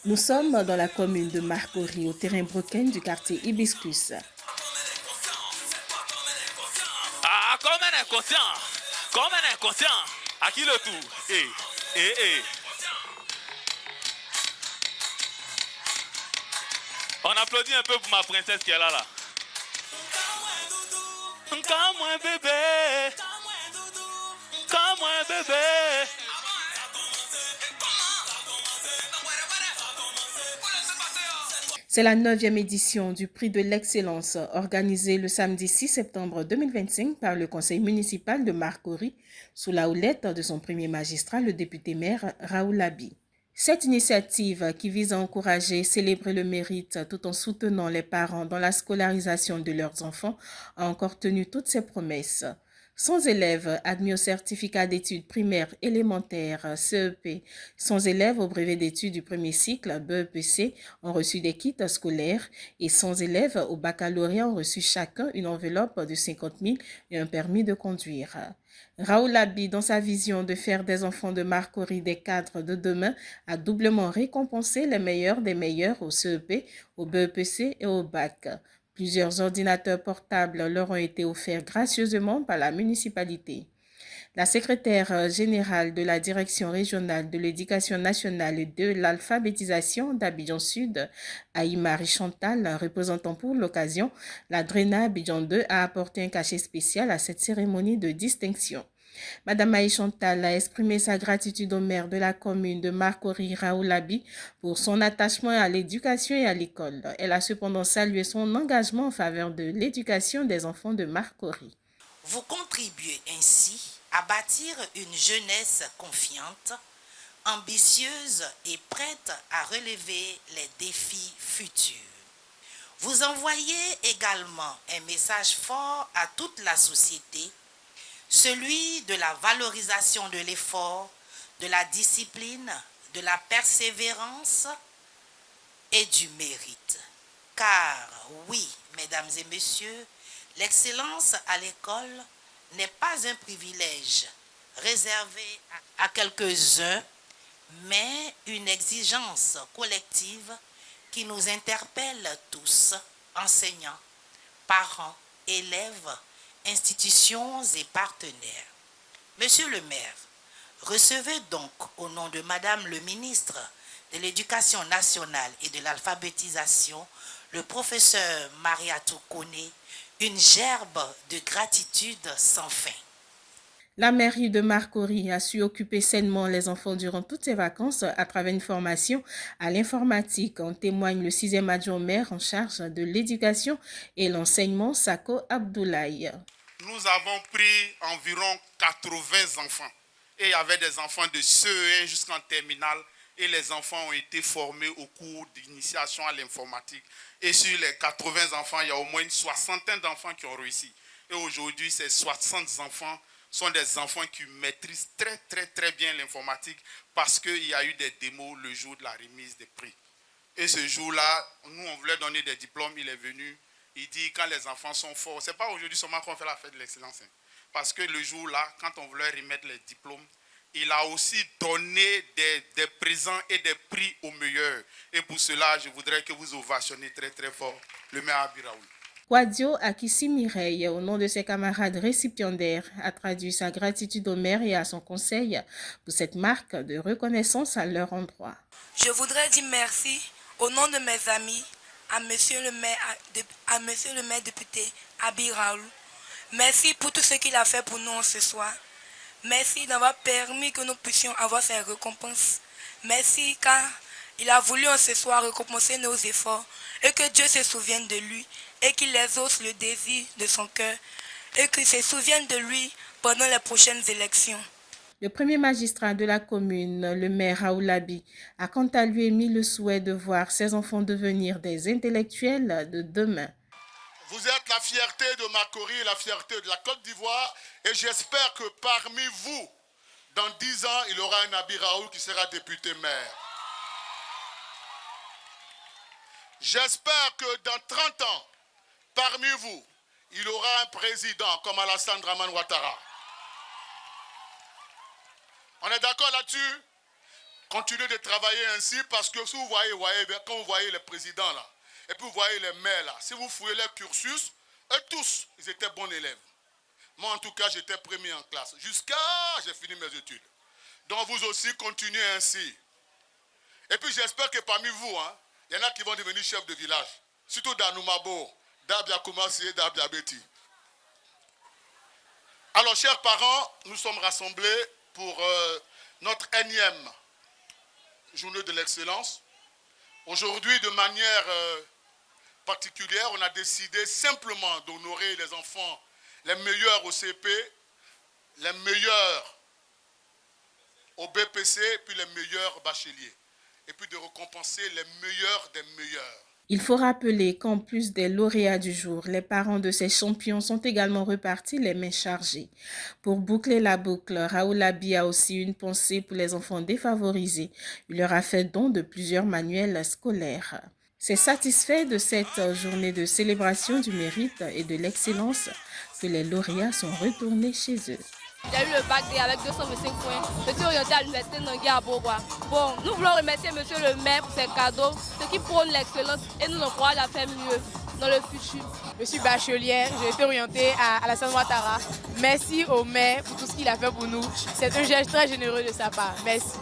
Nous sommes dans la commune de Marcory, au terrain Broken du quartier Hibiscus. Ah, comme un inconscient. Comme un inconscient. À qui le tour? On applaudit un peu pour ma princesse qui est là. Comme un bébé. Comme un bébé. C'est la 9e édition du prix de l'excellence organisée le samedi 6 septembre 2025 par le conseil municipal de Marcory sous la houlette de son premier magistrat, le député-maire Raoul Abi. Cette initiative qui vise à encourager et célébrer le mérite tout en soutenant les parents dans la scolarisation de leurs enfants a encore tenu toutes ses promesses. 100 élèves admis au certificat d'études primaires élémentaires CEP, 100 élèves au brevet d'études du premier cycle BEPC ont reçu des kits scolaires et 100 élèves au baccalauréat ont reçu chacun une enveloppe de 50 000 et un permis de conduire. Raoul Abi, dans sa vision de faire des enfants de Marcory des cadres de demain, a doublement récompensé les meilleurs des meilleurs au CEP, au BEPC et au bac. Plusieurs ordinateurs portables leur ont été offerts gracieusement par la municipalité. La secrétaire générale de la Direction régionale de l'éducation nationale et de l'alphabétisation d'Abidjan Sud, Aïmari Chantal, représentant pour l'occasion, la DRENA Abidjan 2 a apporté un cachet spécial à cette cérémonie de distinction. Madame Aïe Chantal a exprimé sa gratitude au maire de la commune de Marcory Raoul Abi pour son attachement à l'éducation et à l'école. Elle a cependant salué son engagement en faveur de l'éducation des enfants de Marcory. Vous contribuez ainsi à bâtir une jeunesse confiante, ambitieuse et prête à relever les défis futurs. Vous envoyez également un message fort à toute la société, celui de la valorisation de l'effort, de la discipline, de la persévérance et du mérite. Car oui, mesdames et messieurs, l'excellence à l'école n'est pas un privilège réservé à quelques-uns, mais une exigence collective qui nous interpelle tous, enseignants, parents, élèves, institutions et partenaires. Monsieur le maire, recevez donc au nom de Madame le ministre de l'Éducation nationale et de l'alphabétisation, le professeur Mariatou Kone, une gerbe de gratitude sans fin. La mairie de Marcory a su occuper sainement les enfants durant toutes ces vacances à travers une formation à l'informatique. En témoigne le 6e adjoint maire en charge de l'éducation et l'enseignement, Sako Abdoulaye. Nous avons pris environ 80 enfants. Et il y avait des enfants de CE1 jusqu'en terminale. Et les enfants ont été formés au cours d'initiation à l'informatique. Et sur les 80 enfants, il y a au moins une soixantaine d'enfants qui ont réussi. Et aujourd'hui, ces 60 enfants sont des enfants qui maîtrisent très bien l'informatique parce qu'il y a eu des démos le jour de la remise des prix. Et ce jour-là, nous, on voulait donner des diplômes. Il est venu, il dit quand les enfants sont forts, ce n'est pas aujourd'hui seulement qu'on fait la fête de l'excellence. Parce que le jour-là, quand on voulait remettre les diplômes, il a aussi donné des présents et des prix aux meilleurs. Et pour cela, je voudrais que vous ovationnez très fort le maire Abi Raoul. Quadio Akissi Mireille, au nom de ses camarades récipiendaires, a traduit sa gratitude au maire et à son conseil pour cette marque de reconnaissance à leur endroit. Je voudrais dire merci au nom de mes amis à monsieur le maire député Abi Raoul. Merci pour tout ce qu'il a fait pour nous ce soir. Merci d'avoir permis que nous puissions avoir ces récompenses. Merci car il a voulu en ce soir récompenser nos efforts et que Dieu se souvienne de lui et qu'il exauce le désir de son cœur et qu'il se souvienne de lui pendant les prochaines élections. Le premier magistrat de la commune, le maire Raoul Abi, a quant à lui émis le souhait de voir ses enfants devenir des intellectuels de demain. Vous êtes la fierté de Marcory et la fierté de la Côte d'Ivoire et j'espère que parmi vous, dans 10 ans, il y aura un Abi Raoul qui sera député maire. J'espère que dans 30 ans, parmi vous, il y aura un président comme Alassane Dramane Ouattara. On est d'accord là-dessus? Continuez de travailler ainsi parce que si vous voyez, quand vous voyez les présidents là, et puis vous voyez les maires là, si vous fouillez leur cursus, eux tous, ils étaient bons élèves. Moi en tout cas, j'étais premier en classe, jusqu'à j'ai fini mes études. Donc vous aussi, continuez ainsi. Et puis j'espère que parmi vous, il y en a qui vont devenir chefs de village. Surtout dans Noumabo, Dabia Koumassi et Dabia Beti. Alors chers parents, nous sommes rassemblés pour notre énième journée de l'excellence. Aujourd'hui, de manière particulière, on a décidé simplement d'honorer les enfants les meilleurs au CP, les meilleurs au BPC, puis les meilleurs bacheliers. Et puis de récompenser les meilleurs des meilleurs. Il faut rappeler qu'en plus des lauréats du jour, les parents de ces champions sont également repartis les mains chargées. Pour boucler la boucle, Raoul Abi a aussi une pensée pour les enfants défavorisés. Il leur a fait don de plusieurs manuels scolaires. C'est satisfait de cette journée de célébration du mérite et de l'excellence que les lauréats sont retournés chez eux. J'ai eu le bac D avec 225 points. Je suis orientée à l'université Nangui à Bourgois. Bon, nous voulons remercier monsieur le maire pour ses cadeaux, ce qui prône l'excellence et nous encourage à faire mieux dans le futur. Je suis bachelière, j'ai été orientée à Alassane Ouattara. Merci au maire pour tout ce qu'il a fait pour nous. C'est un geste très généreux de sa part. Merci.